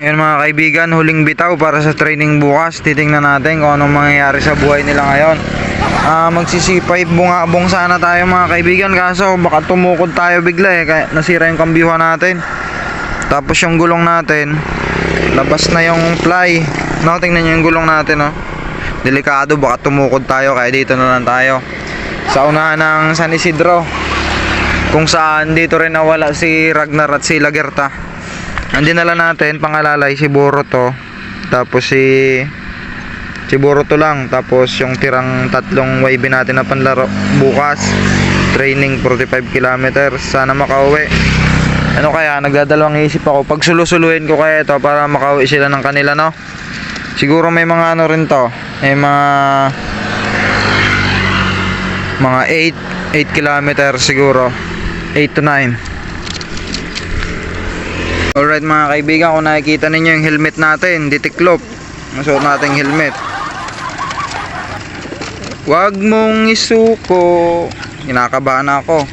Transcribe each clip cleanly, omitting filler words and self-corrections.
Ngayon mga kaibigan, huling bitaw para sa training bukas. Titingnan natin kung anong mangyayari sa buhay nila ngayon. Magsisipay bungabong sana tayo mga kaibigan, kaso baka tumukod tayo bigla kaya nasira yung kambyuhan natin. Tapos yung gulong natin, labas na yung ply. No, tingnan nyo yung gulong natin, no? Delikado, baka tumukod tayo, kaya dito na lang tayo sa unahan ng San Isidro, kung saan dito rin nawala si Ragnar at si Lagerta. Andinala natin pangalalay si Boruto, tapos si Boruto lang, tapos yung tirang tatlong YB natin na panlaro bukas. Training 45 km, sana makauwi. Ano kaya, nagdadalawang isip ako, pag sulusuluhin ko kaya ito para makauwi sila ng kanila, no? Siguro may mga ano rin to, may mga 8 km siguro, 8 to 9. Alright mga kaibigan, kung nakikita ninyo yung helmet natin, ditiklop. Masuot natin helmet. Huwag mong isuko. Kinakabahan ako.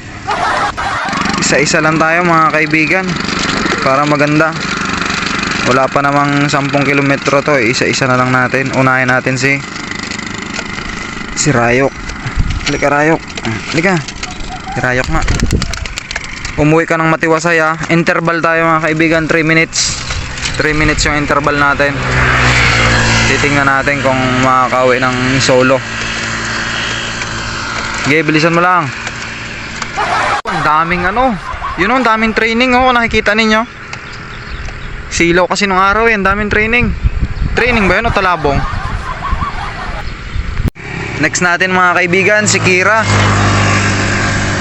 Isa-isa lang tayo mga kaibigan, para maganda. Wala pa namang 10 kilometro to, isa-isa na lang natin. Unahin natin si Rayok. Halika Rayok. Halika. Si Rayok nga. Umuwi ka ng matiwasay ha. Interval tayo mga kaibigan, 3 minutes. 3 minutes yung interval natin. Titingnan natin kung makakauwi ng solo. Okay, bilisan mo lang. Ang daming ano, yun o, ang daming training o, nakikita ninyo. Silaw kasi nung araw ang daming training. Training ba yun o talabong? Next natin mga kaibigan, si Kira.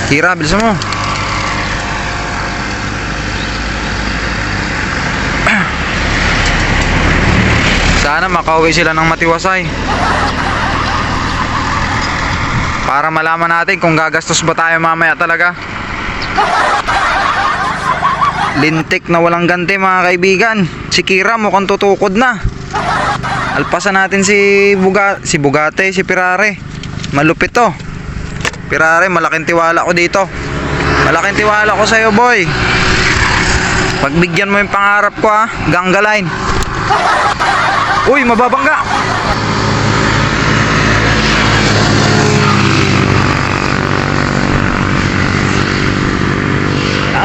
Kira, bilisan mo. Sana makauwi sila ng matiwasay, para malaman natin kung gagastos ba tayo mamaya talaga. Lintik na walang ganti mga kaibigan. Si Kira mukhang tutukod na. Alpasan natin si Bugatti, si Ferrari. Malupit to Ferrari, malaking tiwala ko dito. Malaking tiwala ko sa'yo boy. Pagbigyan mo yung pangarap ko ha, Gangga Line. Uy, mababangga.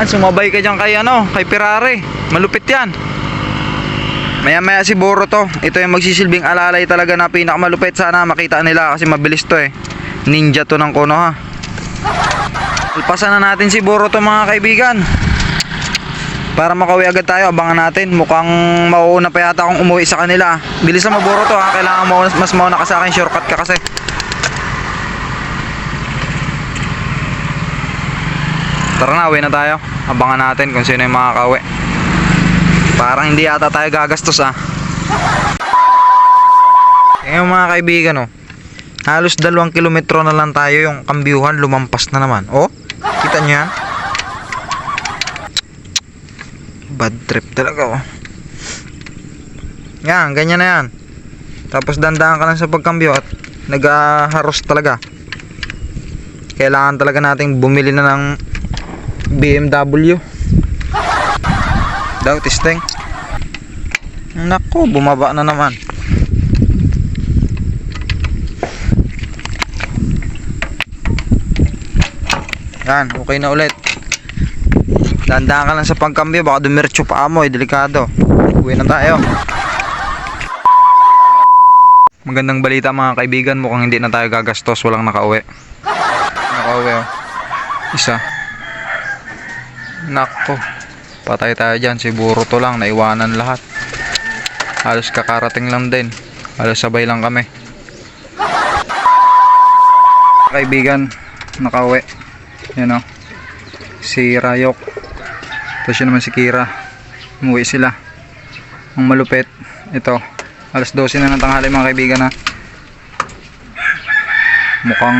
Sumabay ka dyan kay Ferrari. Malupit yan. Maya maya si Boruto. Ito yung magsisilbing alalay talaga na pinakamalupit. Sana makita nila kasi mabilis to Ninja to ng Konoha. Alpasan na natin si Boruto mga kaibigan, para makauwi agad tayo. Abangan natin. Mukhang mauuna pa yata akong umuwi sa kanila. Bilisan mo Boruto ha. Kailangan mo mas mauna ka sa akin. Shortcut ka kasi. Tara na, uwi na tayo. Abangan natin kung sino yung makakauwi. Parang hindi yata tayo gagastos ha. Ngayon mga kaibigan halos 2 kilometro na lang tayo, yung kambyuhan lumampas na naman. Oh, kita nyo yan? Bad trip talaga Yan, ganyan na yan. Tapos dandahan ka lang sa pagkambyo at nag-haros talaga. Kailangan talaga nating bumili na ng BMW daw, testing. Nako, bumaba na naman. Yan, okay na ulit. Dandahan ka lang sa pagkambyo, baka dumiretso pa mo, delikado. Uwi na tayo. Magandang balita mga kaibigan, mukhang hindi na tayo gagastos, walang nakauwi. Isa. Nako, patay tayo dyan. Si Boruto lang, naiwanan lahat. Halos kakarating lang din. Halos sabay lang kami. Kaibigan, nakauwi. Yan si Rayok. Tapos yun naman si Kira. Umuwi sila. Ang malupit, ito, alas 12 na ng tanghali mga kaibigan ha. Mukhang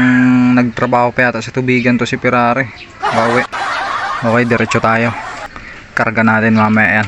nagtrabaho pa yata sa tubigan to si Ferrari. Bawi. Okay, diretso tayo. Karga natin mamaya yan.